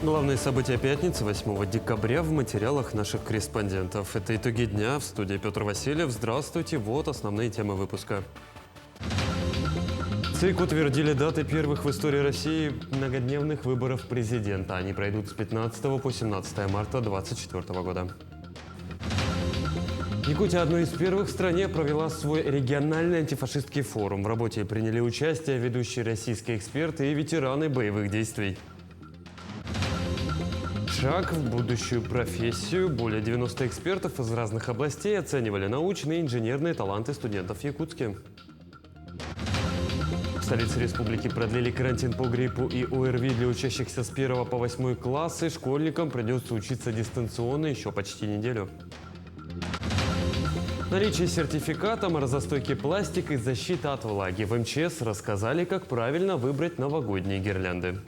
Главные события пятницы 8 декабря в материалах наших корреспондентов. Это итоги дня. В студии Петр Васильев. Здравствуйте. Вот основные темы выпуска. ЦИК утвердили даты первых в истории России многодневных выборов президента. Они пройдут с 15 по 17 марта 2024 года. Якутия одной из первых в стране провела свой региональный антифашистский форум. В работе приняли участие ведущие российские эксперты и ветераны боевых действий. Шаг в будущую профессию. Более 90 экспертов из разных областей оценивали научные и инженерные таланты студентов в Якутске. В столице республики продлили карантин по гриппу и ОРВИ для учащихся с 1 по 8 классы. Школьникам придется учиться дистанционно еще почти неделю. Наличие сертификата, морозостойкий пластик и защита от влаги. В МЧС рассказали, как правильно выбрать новогодние гирлянды.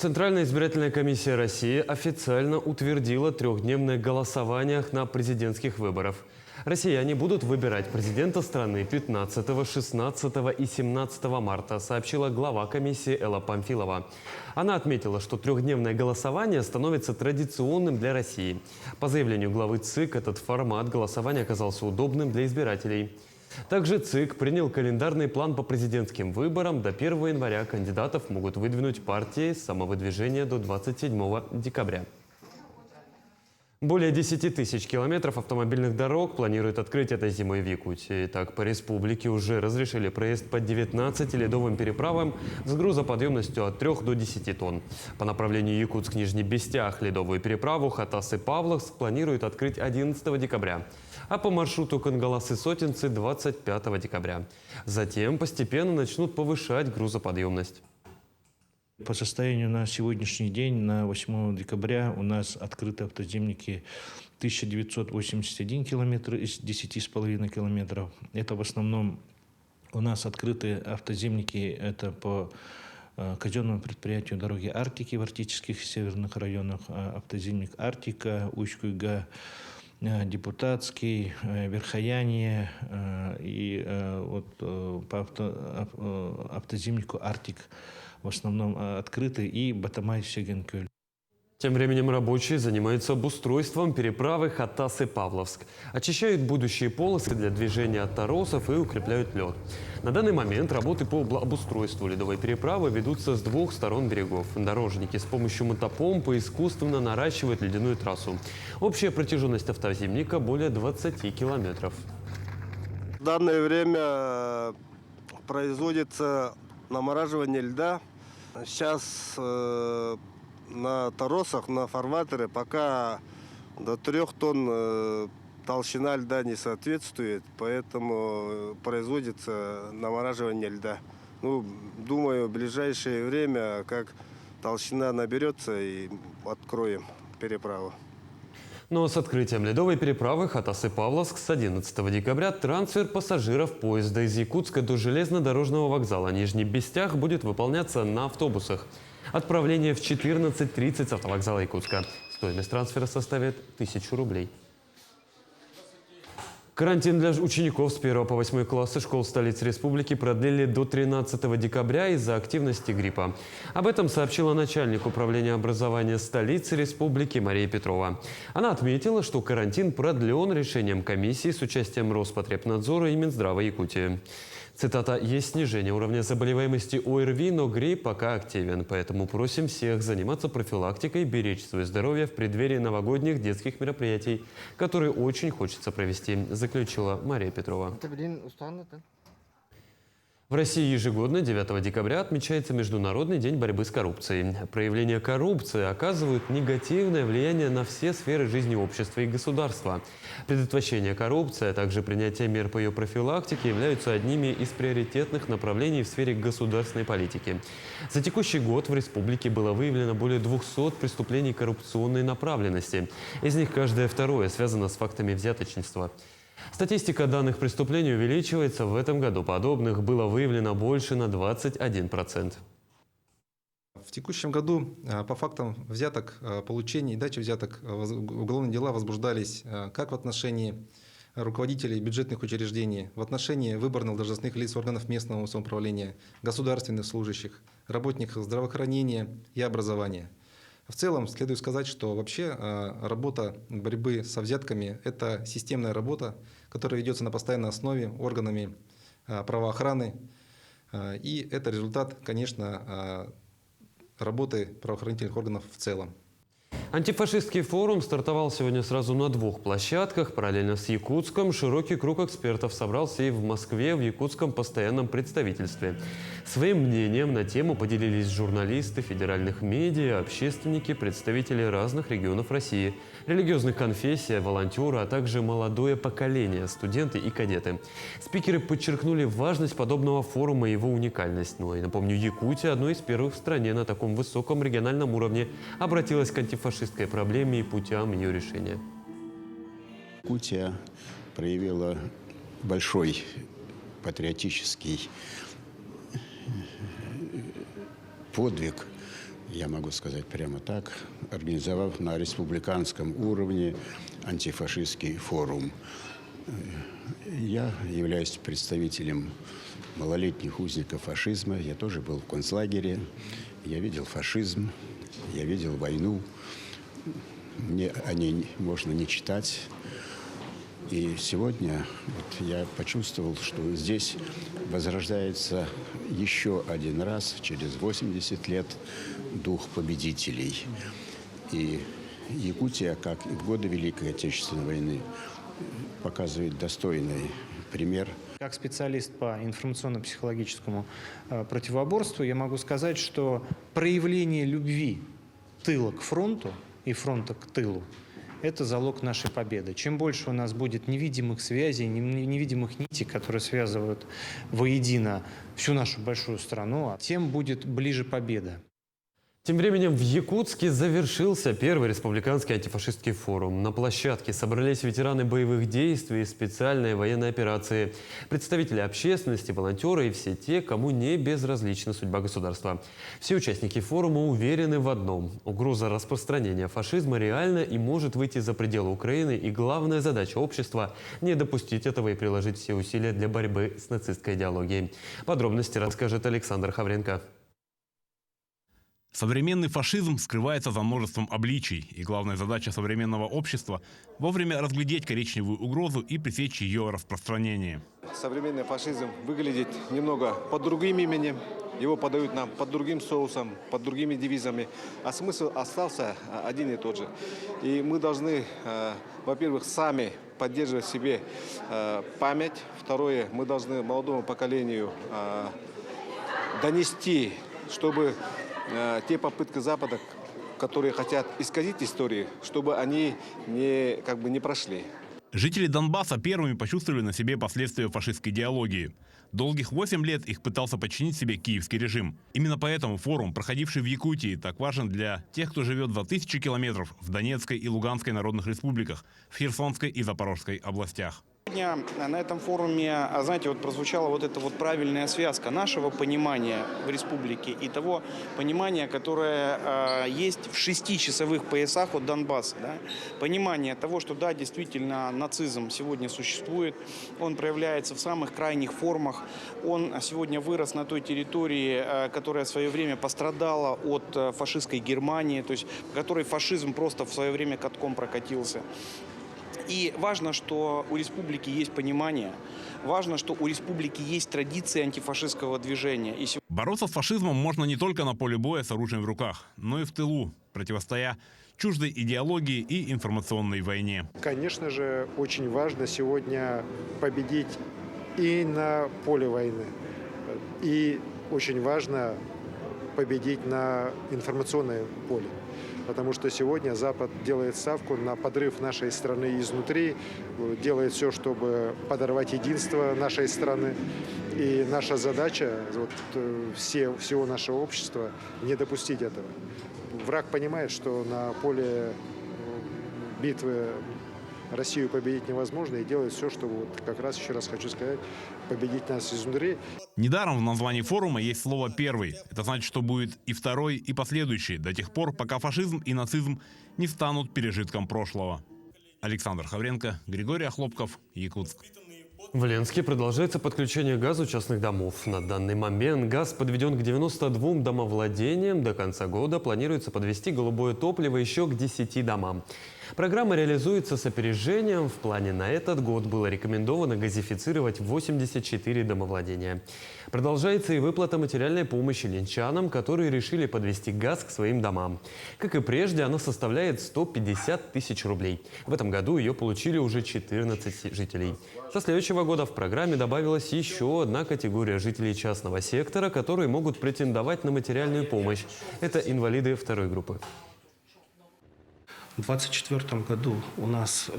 Центральная избирательная комиссия России официально утвердила трехдневное голосование на президентских выборах. Россияне будут выбирать президента страны 15, 16 и 17 марта, сообщила глава комиссии Элла Памфилова. Она отметила, что трехдневное голосование становится традиционным для России. По заявлению главы ЦИК, этот формат голосования оказался удобным для избирателей. Также ЦИК принял календарный план по президентским выборам. До 1 января кандидатов могут выдвинуть партии с самовыдвижения до 27 декабря. Более 10 тысяч километров автомобильных дорог планируют открыть этой зимой в Якутии. Так, по республике уже разрешили проезд по 19 ледовым переправам с грузоподъемностью от 3 до 10 тонн. По направлению Якутск-Нижний Бестях ледовую переправу Хатас-Павловск планируют открыть 11 декабря, а по маршруту Кангалас-Сотинцы 25 декабря. Затем постепенно начнут повышать грузоподъемность. По состоянию на сегодняшний день, на 8 декабря, у нас открыты автоземники 1981 километр из 10,5 километров. Это в основном у нас открыты автоземники, это по казенному предприятию «Дороги Арктики» в арктических и северных районах, автоземник «Арктика», Усть-Куйга, Депутатский, Верхояние и по автоземнику «Арктик» в основном открыты, и Батамай-Сегенкёль. Тем временем рабочие занимаются обустройством переправы Хатас-Павловск. Очищают будущие полосы для движения от торосов и укрепляют лед. На данный момент работы по обустройству ледовой переправы ведутся с двух сторон берегов. Дорожники с помощью мотопомпы искусственно наращивают ледяную трассу. Общая протяженность автоземника более 20 километров. В данное время производится намораживание льда. Сейчас на торосах, на фарватере пока до 3 тонн толщина льда не соответствует, поэтому производится намораживание льда. Думаю, в ближайшее время, как толщина наберется, и откроем переправу. Но с открытием ледовой переправы Хатас-Павловск с 11 декабря трансфер пассажиров поезда из Якутска до железнодорожного вокзала Нижний Бестях будет выполняться на автобусах. Отправление в 14:30 с автовокзала Якутска. Стоимость трансфера составит 1000 рублей. Карантин для учеников с 1 по 8 классы школ столицы республики продлили до 13 декабря из-за активности гриппа. Об этом сообщила начальник управления образования столицы республики Мария Петрова. Она отметила, что карантин продлен решением комиссии с участием Роспотребнадзора и Минздрава Якутии. Цитата: «Есть снижение уровня заболеваемости ОРВИ, но грипп пока активен. Поэтому просим всех заниматься профилактикой, беречь свое здоровье в преддверии новогодних детских мероприятий, которые очень хочется провести», заключила Мария Петрова. В России ежегодно 9 декабря отмечается Международный день борьбы с коррупцией. Проявления коррупции оказывают негативное влияние на все сферы жизни общества и государства. Предотвращение коррупции, а также принятие мер по ее профилактике являются одними из приоритетных направлений в сфере государственной политики. За текущий год в республике было выявлено более 200 преступлений коррупционной направленности. Из них каждое второе связано с фактами взяточничества. Статистика данных преступлений увеличивается. В этом году подобных было выявлено больше на 21%. В текущем году по фактам взяток, получения и дачи взяток уголовные дела возбуждались как в отношении руководителей бюджетных учреждений, в отношении выборных должностных лиц органов местного самоуправления, государственных служащих, работников здравоохранения и образования. В целом, следует сказать, что вообще работа борьбы со взятками – это системная работа, которая ведется на постоянной основе органами правоохраны. И это результат, конечно, работы правоохранительных органов в целом. Антифашистский форум стартовал сегодня сразу на 2 площадках. Параллельно с Якутском широкий круг экспертов собрался и в Москве, в якутском постоянном представительстве. Своим мнением на тему поделились журналисты федеральных медиа, общественники, представители разных регионов России, религиозных конфессий, волонтеры, а также молодое поколение, студенты и кадеты. Спикеры подчеркнули важность подобного форума и его уникальность. Ну и напомню, Якутия, одной из первых в стране на таком высоком региональном уровне, обратилась к антифашистской проблеме и путям ее решения. Якутия проявила большой патриотический подвиг, я могу сказать прямо так, организовав на республиканском уровне антифашистский форум. Я являюсь представителем малолетних узников фашизма. Я тоже был в концлагере. Я видел фашизм, я видел войну. Мне о ней можно не читать. И сегодня я почувствовал, что здесь возрождается еще один раз, через 80 лет, дух победителей. И Якутия, как и в годы Великой Отечественной войны, показывает достойный пример. Как специалист по информационно-психологическому противоборству, я могу сказать, что проявление любви тыла к фронту и фронта к тылу – это залог нашей победы. Чем больше у нас будет невидимых связей, невидимых нитей, которые связывают воедино всю нашу большую страну, тем будет ближе победа. Тем временем в Якутске завершился первый республиканский антифашистский форум. На площадке собрались ветераны боевых действий и специальной военной операции, представители общественности, волонтеры и все те, кому не безразлична судьба государства. Все участники форума уверены в одном – угроза распространения фашизма реальна и может выйти за пределы Украины, и главная задача общества – не допустить этого и приложить все усилия для борьбы с нацистской идеологией. Подробности расскажет Александр Хавренко. Современный фашизм скрывается за множеством обличий, и главная задача современного общества – вовремя разглядеть коричневую угрозу и пресечь ее распространение. Современный фашизм выглядит немного под другим именем, его подают нам под другим соусом, под другими девизами, а смысл остался один и тот же. И мы должны, во-первых, сами поддерживать в себе память. Второе, мы должны молодому поколению донести, чтобы те попытки Запада, которые хотят исказить историю, чтобы они не прошли. Жители Донбасса первыми почувствовали на себе последствия фашистской идеологии. Долгих 8 лет их пытался подчинить себе киевский режим. Именно поэтому форум, проходивший в Якутии, так важен для тех, кто живет за тысячи километров в Донецкой и Луганской народных республиках, в Херсонской и Запорожской областях. Сегодня на этом форуме, знаете, прозвучала эта правильная связка нашего понимания в республике и того понимания, которое есть в 6-часовых поясах от Донбасса. Да? Понимание того, что да, действительно, нацизм сегодня существует, он проявляется в самых крайних формах, он сегодня вырос на той территории, которая в свое время пострадала от фашистской Германии, то есть в которой фашизм просто в свое время катком прокатился. И важно, что у республики есть понимание, важно, что у республики есть традиции антифашистского движения. Бороться с фашизмом можно не только на поле боя с оружием в руках, но и в тылу, противостоя чуждой идеологии и информационной войне. Конечно же, очень важно сегодня победить и на поле войны, и очень важно победить на информационном поле. Потому что сегодня Запад делает ставку на подрыв нашей страны изнутри, делает все, чтобы подорвать единство нашей страны. И наша задача всего нашего общества не допустить этого. Враг понимает, что на поле битвы Россию победить невозможно, и делает все, чтобы, как раз еще раз хочу сказать, победить нас изнутри. Недаром в названии форума есть слово «первый». Это значит, что будет и второй, и последующий, до тех пор, пока фашизм и нацизм не станут пережитком прошлого. Александр Хавренко, Григорий Охлопков, Якутск. В Ленске продолжается подключение к газу частных домов. На данный момент газ подведен к 92 домовладениям. До конца года планируется подвести голубое топливо еще к 10 домам. Программа реализуется с опережением. В плане на этот год было рекомендовано газифицировать 84 домовладения. Продолжается и выплата материальной помощи ленчанам, которые решили подвести газ к своим домам. Как и прежде, она составляет 150 тысяч рублей. В этом году ее получили уже 14 жителей. Со следующего года в программе добавилась еще одна категория жителей частного сектора, которые могут претендовать на материальную помощь. Это инвалиды второй группы. В 2024 году у нас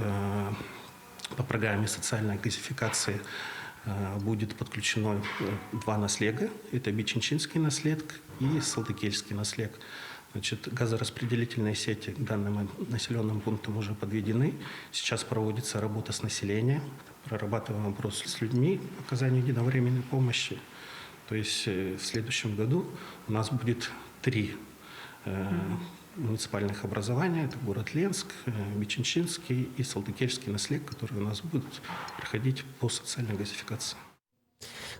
по программе социальной газификации будет подключено 2 наслега. Это Бичинчинский наслег и Салтыкельский наслег. Значит, газораспределительные сети к данным населенным пунктам уже подведены. Сейчас проводится работа с населением. Прорабатываем вопрос с людьми, оказанию единовременной помощи. То есть в следующем году у нас будет 3 муниципальных образования. Это город Ленск, Бичинчинский и Салтыкельский наслег, которые у нас будут проходить по социальной газификации.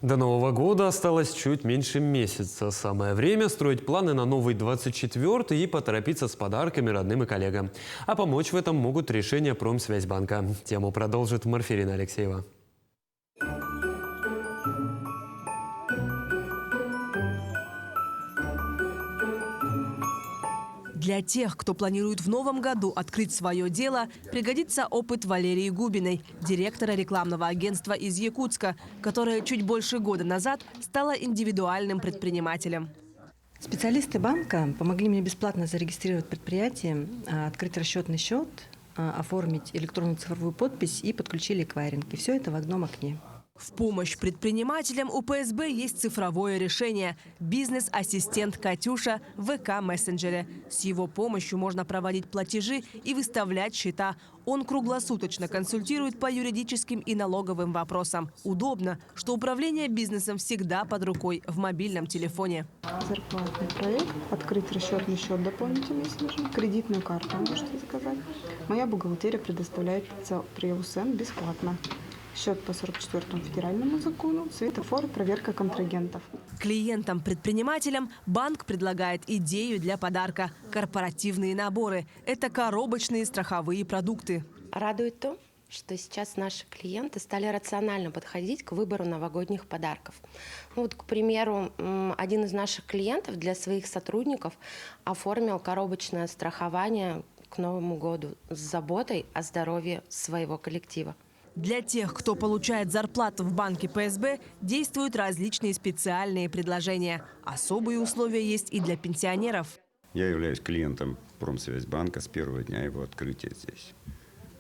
До Нового года осталось чуть меньше месяца. Самое время строить планы на новый 24-й и поторопиться с подарками родным и коллегам. А помочь в этом могут решения Промсвязьбанка. Тему продолжит Марфирина Алексеева. Для тех, кто планирует в новом году открыть свое дело, пригодится опыт Валерии Губиной, директора рекламного агентства из Якутска, которая чуть больше года назад стала индивидуальным предпринимателем. Специалисты банка помогли мне бесплатно зарегистрировать предприятие, открыть расчетный счет, оформить электронную цифровую подпись и подключили эквайринг. И все это в одном окне. В помощь предпринимателям у ПСБ есть цифровое решение – бизнес-ассистент «Катюша» в ВК-мессенджере. С его помощью можно проводить платежи и выставлять счета. Он круглосуточно консультирует по юридическим и налоговым вопросам. Удобно, что управление бизнесом всегда под рукой в мобильном телефоне. Зарплатный проект, открыть расчетный счет дополнительный, кредитную карту можете заказать. Моя бухгалтерия предоставляет при УСН бесплатно. Счет по 44-му федеральному закону, светофор, проверка контрагентов. Клиентам-предпринимателям банк предлагает идею для подарка – корпоративные наборы. Это коробочные страховые продукты. Радует то, что сейчас наши клиенты стали рационально подходить к выбору новогодних подарков. Вот, к примеру, один из наших клиентов для своих сотрудников оформил коробочное страхование к Новому году с заботой о здоровье своего коллектива. Для тех, кто получает зарплату в банке ПСБ, действуют различные специальные предложения. Особые условия есть и для пенсионеров. Я являюсь клиентом Промсвязьбанка с первого дня его открытия здесь.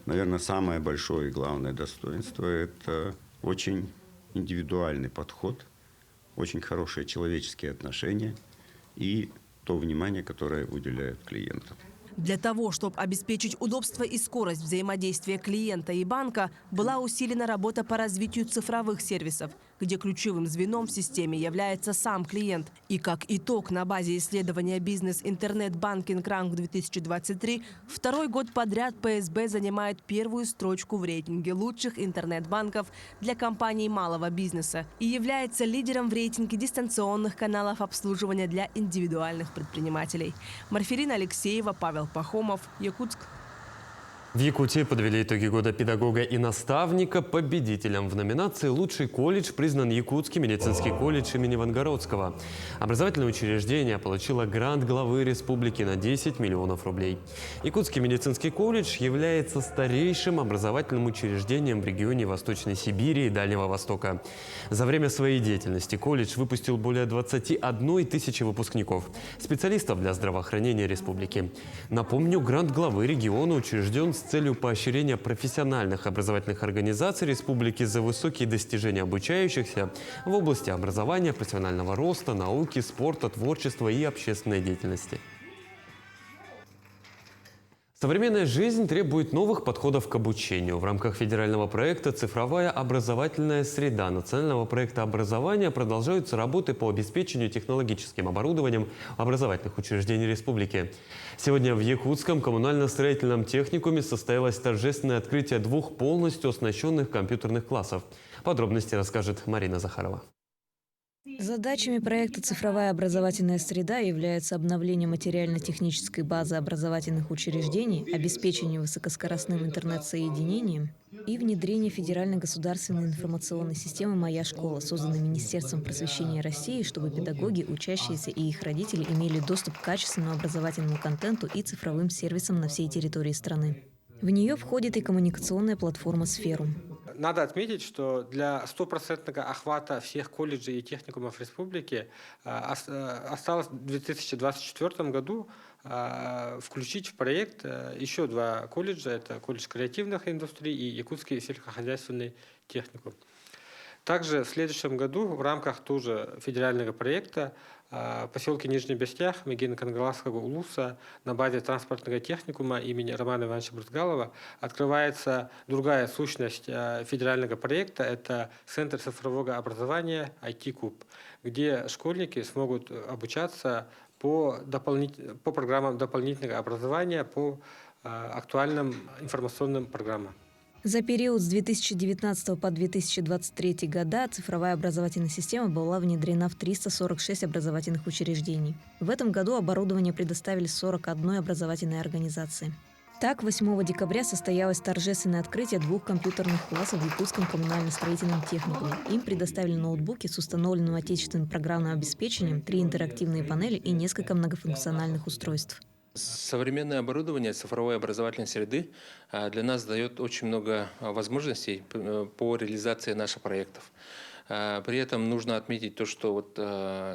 Наверное, самое большое и главное достоинство – это очень индивидуальный подход, очень хорошие человеческие отношения и то внимание, которое уделяют клиентам. Для того, чтобы обеспечить удобство и скорость взаимодействия клиента и банка, была усилена работа по развитию цифровых сервисов, где ключевым звеном в системе является сам клиент. И как итог, на базе исследования «Бизнес-интернет-банкинг ранг-2023» второй год подряд ПСБ занимает первую строчку в рейтинге лучших интернет-банков для компаний малого бизнеса и является лидером в рейтинге дистанционных каналов обслуживания для индивидуальных предпринимателей. Марфирина Алексеева, Павел Пахомов, Якутск. В Якутии подвели итоги года педагога и наставника. Победителем в номинации «Лучший колледж» признан Якутский медицинский колледж имени Вангородского. Образовательное учреждение получило грант главы республики на 10 миллионов рублей. Якутский медицинский колледж является старейшим образовательным учреждением в регионе Восточной Сибири и Дальнего Востока. За время своей деятельности колледж выпустил более 21 тысячи выпускников, специалистов для здравоохранения республики. Напомню, грант главы региона учрежден с целью поощрения профессиональных образовательных организаций республики за высокие достижения обучающихся в области образования, профессионального роста, науки, спорта, творчества и общественной деятельности. Современная жизнь требует новых подходов к обучению. В рамках федерального проекта «Цифровая образовательная среда» национального проекта образования продолжаются работы по обеспечению технологическим оборудованием образовательных учреждений республики. Сегодня в Якутском коммунально-строительном техникуме состоялось торжественное открытие 2 полностью оснащенных компьютерных классов. Подробности расскажет Марина Захарова. Задачами проекта «Цифровая образовательная среда» являются обновление материально-технической базы образовательных учреждений, обеспечение высокоскоростным интернет-соединением и внедрение федеральной государственной информационной системы «Моя школа», созданной Министерством просвещения России, чтобы педагоги, учащиеся и их родители имели доступ к качественному образовательному контенту и цифровым сервисам на всей территории страны. В нее входит и коммуникационная платформа «Сферум». Надо отметить, что для стопроцентного охвата всех колледжей и техникумов республики осталось в 2024 году включить в проект еще 2 колледжа. Это колледж креативных индустрий и Якутский сельскохозяйственный техникум. Также в следующем году в рамках тоже федерального проекта в поселке Нижний Бестях Мегино-Кангаласского улуса на базе транспортного техникума имени Романа Ивановича Брызгалова открывается другая сущность федерального проекта. Это Центр цифрового образования IT-Куб, где школьники смогут обучаться по программам дополнительного образования, по актуальным информационным программам. За период с 2019 по 2023 года цифровая образовательная система была внедрена в 346 образовательных учреждений. В этом году оборудование предоставили 41 образовательной организации. Так, 8 декабря состоялось торжественное открытие 2 компьютерных классов в Якутском коммунально-строительном техникуме. Им предоставили ноутбуки с установленным отечественным программным обеспечением, 3 интерактивные панели и несколько многофункциональных устройств. Современное оборудование цифровой образовательной среды для нас дает очень много возможностей по реализации наших проектов. При этом нужно отметить то, что вот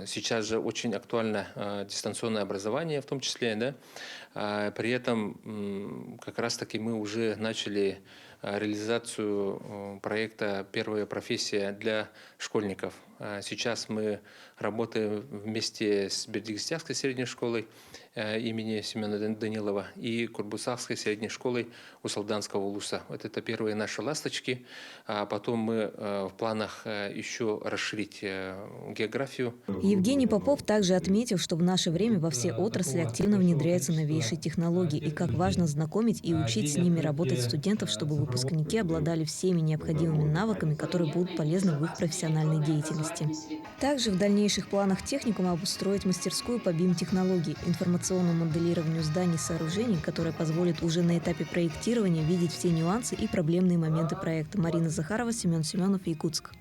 сейчас же очень актуально дистанционное образование в том числе. Да? При этом как раз-таки мы уже начали реализацию проекта «Первая профессия для школьников». Сейчас мы работаем вместе с Бердикстянской средней школой имени Семена Данилова и Курбусахской средней школой Усалданского улуса. Вот это первые наши ласточки. А потом мы в планах еще расширить географию. Евгений Попов также отметил, что в наше время во все отрасли активно внедряются новейшие технологии и как важно знакомить и учить с ними работать студентов, чтобы выпускники обладали всеми необходимыми навыками, которые будут полезны в их профессиональной деятельности. Также в дальнейших планах техникума обустроить мастерскую по BIM-технологии, информационному моделированию зданий и сооружений, которая позволит уже на этапе проектирования видеть все нюансы и проблемные моменты проекта. Марина Захарова, Семен Семенов, Якутск.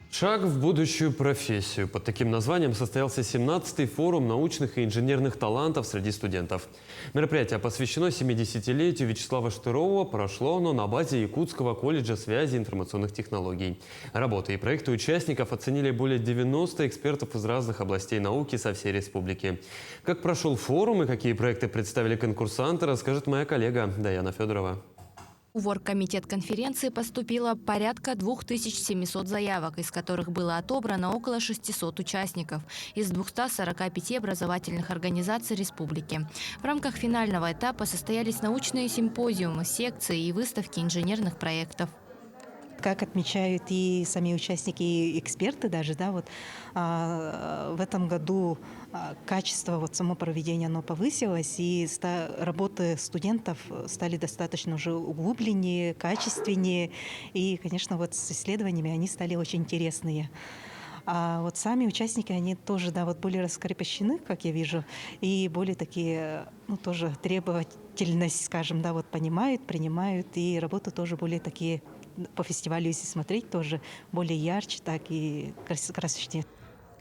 Шаг в будущую профессию. Под таким названием состоялся 17-й форум научных и инженерных талантов среди студентов. Мероприятие посвящено 70-летию Вячеслава Штырова. Прошло оно на базе Якутского колледжа связи и информационных технологий. Работы и проекты участников оценили более 90 экспертов из разных областей науки со всей республики. Как прошел форум и какие проекты представили конкурсанты, расскажет моя коллега Даяна Федорова. В оргкомитет конференции поступило порядка 2700 заявок, из которых было отобрано около 600 участников из 245 образовательных организаций республики. В рамках финального этапа состоялись научные симпозиумы, секции и выставки инженерных проектов. Как отмечают и сами участники, и эксперты даже, да, вот, в этом году качество вот, само проведения оно повысилось, и работы студентов стали достаточно уже углубленнее, качественнее, и, конечно, вот с исследованиями они стали очень интересные. А вот сами участники, они тоже, да, вот более раскрепощены, как я вижу, и более такие, ну, тоже требовательность, скажем, да, вот понимают, принимают, и работы тоже более такие по фестивалю, если смотреть, тоже более ярче, так и красочнее.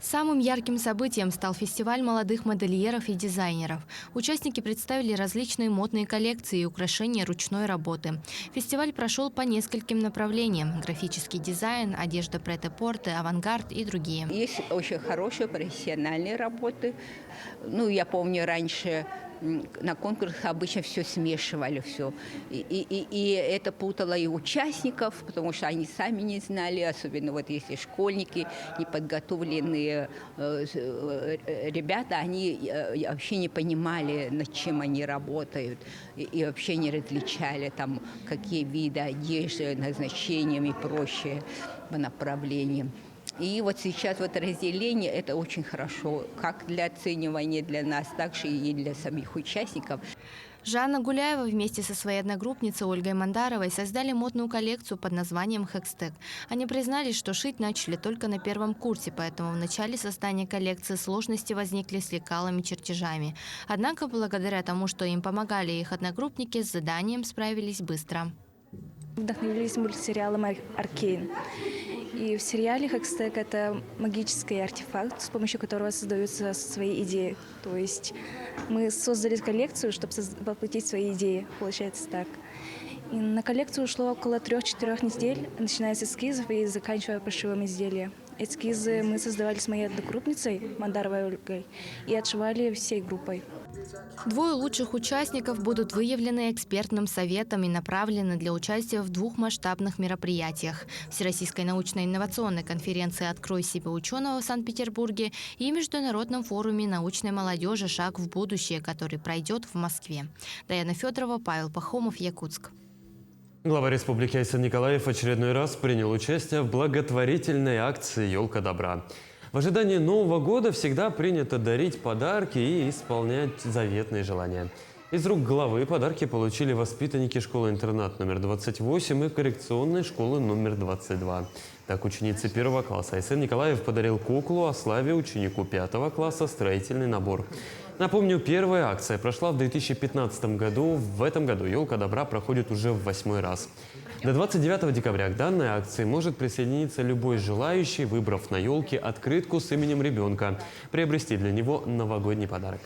Самым ярким событием стал фестиваль молодых модельеров и дизайнеров. Участники представили различные модные коллекции и украшения ручной работы. Фестиваль прошел по нескольким направлениям: графический дизайн, одежда прет-а-порте, авангард и другие. Есть очень хорошие профессиональные работы. Ну, я помню, раньше на конкурсах обычно все смешивали, все. И это путало и участников, потому что они сами не знали, особенно вот если школьники, неподготовленные ребята, они вообще не понимали, над чем они работают, и вообще не различали, там, какие виды одежды, назначением и прочее по направлениям. И вот сейчас вот разделение – это очень хорошо, как для оценивания для нас, так же и для самих участников. Жанна Гуляева вместе со своей одногруппницей Ольгой Мандаровой создали модную коллекцию под названием «Хэкстег». Они признались, что шить начали только на первом курсе, поэтому в начале создания коллекции сложности возникли с лекалами, чертежами. Однако, благодаря тому, что им помогали их одногруппники, с заданием справились быстро. Вдохновились мультсериалом «Аркейн». И в сериале «Хэкстег» — это магический артефакт, с помощью которого создаются свои идеи. То есть мы создали коллекцию, чтобы воплотить свои идеи, получается так. И на коллекцию ушло около 3-4 недель, начиная с эскизов и заканчивая пошивом изделия. Эскизы мы создавали с моей одногруппницей Мандаровой Ольгой и отшивали всей группой. Двое лучших участников будут выявлены экспертным советом и направлены для участия в 2 масштабных мероприятиях – Всероссийской научно-инновационной конференции «Открой себя ученого» в Санкт-Петербурге и Международном форуме научной молодежи «Шаг в будущее», который пройдет в Москве. Даяна Федорова, Павел Пахомов, Якутск. Глава республики Айсан Николаев в очередной раз принял участие в благотворительной акции «Елка добра». В ожидании Нового года всегда принято дарить подарки и исполнять заветные желания. Из рук главы подарки получили воспитанники школы-интернат номер 28 и коррекционной школы номер 22. Так, ученице 1 класса Айсан Николаев подарил куклу, а Славе, ученику 5 класса, строительный набор. Напомню, первая акция прошла в 2015 году. В этом году «Елка добра» проходит уже в 8-й раз. До 29 декабря к данной акции может присоединиться любой желающий, выбрав на елке открытку с именем ребенка, приобрести для него новогодний подарок.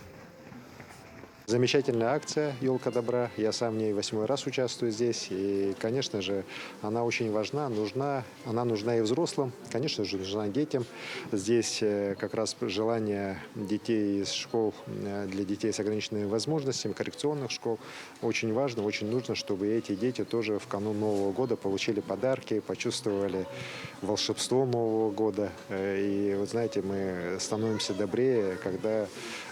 Замечательная акция «Елка добра». Я сам в ней 8-й раз участвую здесь. И, конечно же, она очень важна, нужна. Она нужна и взрослым, конечно же, нужна детям. Здесь как раз желание детей из школ, для детей с ограниченными возможностями, коррекционных школ, очень важно, очень нужно, чтобы эти дети тоже в канун Нового года получили подарки, почувствовали волшебство Нового года. И, вот знаете, мы становимся добрее, когда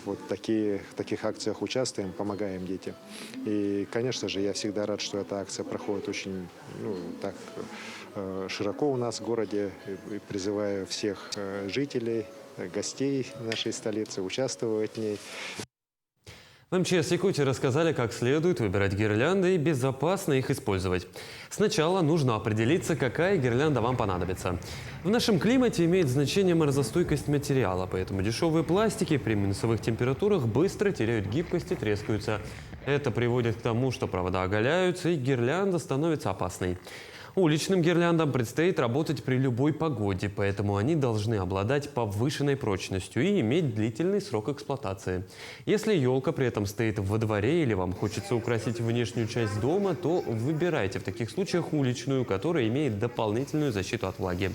вот в таких акциях участвуем, помогаем детям. И, конечно же, я всегда рад, что эта акция проходит очень широко у нас в городе. И призываю всех жителей, гостей нашей столицы участвовать в ней. В МЧС Якутии рассказали, как следует выбирать гирлянды и безопасно их использовать. Сначала нужно определиться, какая гирлянда вам понадобится. В нашем климате имеет значение морозостойкость материала, поэтому дешевые пластики при минусовых температурах быстро теряют гибкость и трескаются. Это приводит к тому, что провода оголяются и гирлянда становится опасной. Уличным гирляндам предстоит работать при любой погоде, поэтому они должны обладать повышенной прочностью и иметь длительный срок эксплуатации. Если елка при этом стоит во дворе или вам хочется украсить внешнюю часть дома, то выбирайте в таких случаях уличную, которая имеет дополнительную защиту от влаги.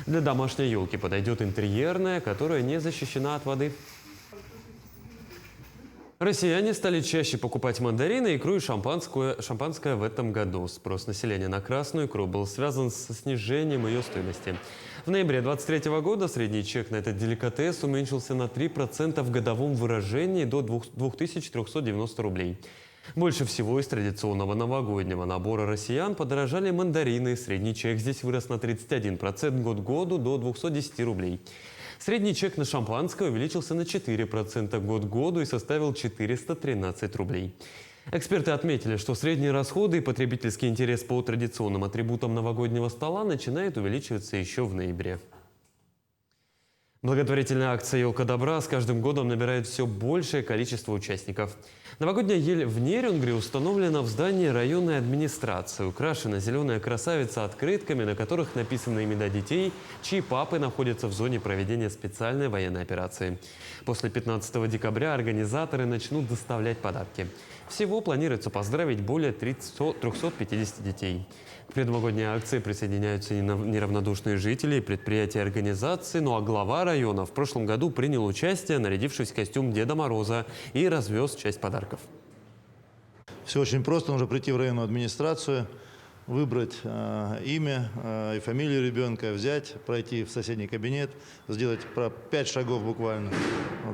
Для домашней елки подойдет интерьерная, которая не защищена от воды. Россияне стали чаще покупать мандарины, икру и шампанское в этом году. Спрос населения на красную икру был связан со снижением ее стоимости. В ноябре 2023 года средний чек на этот деликатес уменьшился на 3% в годовом выражении до 2390 рублей. Больше всего из традиционного новогоднего набора россиян подорожали мандарины. Средний чек здесь вырос на 31% год к году до 210 рублей. Средний чек на шампанское увеличился на 4% год к году и составил 413 рублей. Эксперты отметили, что средние расходы и потребительский интерес по традиционным атрибутам новогоднего стола начинает увеличиваться еще в ноябре. Благотворительная акция «Елка добра» с каждым годом набирает все большее количество участников. Новогодняя ель в Нерюнгри установлена в здании районной администрации. Украшена зеленая красавица открытками, на которых написаны имена детей, чьи папы находятся в зоне проведения специальной военной операции. После 15 декабря организаторы начнут доставлять подарки. Всего планируется поздравить более 350 детей. К предновогодней акции присоединяются неравнодушные жители, предприятия и организации, ну а глава района в прошлом году принял участие, нарядившись в костюм Деда Мороза, и развез часть подарков. Все очень просто. Нужно прийти в районную администрацию, выбрать имя и фамилию ребенка, взять, пройти в соседний кабинет, сделать 5 шагов буквально,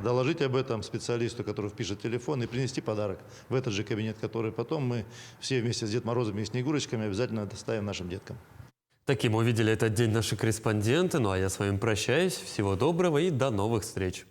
доложить об этом специалисту, который впишет телефон, и принести подарок в этот же кабинет, который потом мы все вместе с Дед Морозом и Снегурочками обязательно доставим нашим деткам. Таким увидели этот день наши корреспонденты. Ну а я с вами прощаюсь. Всего доброго и до новых встреч.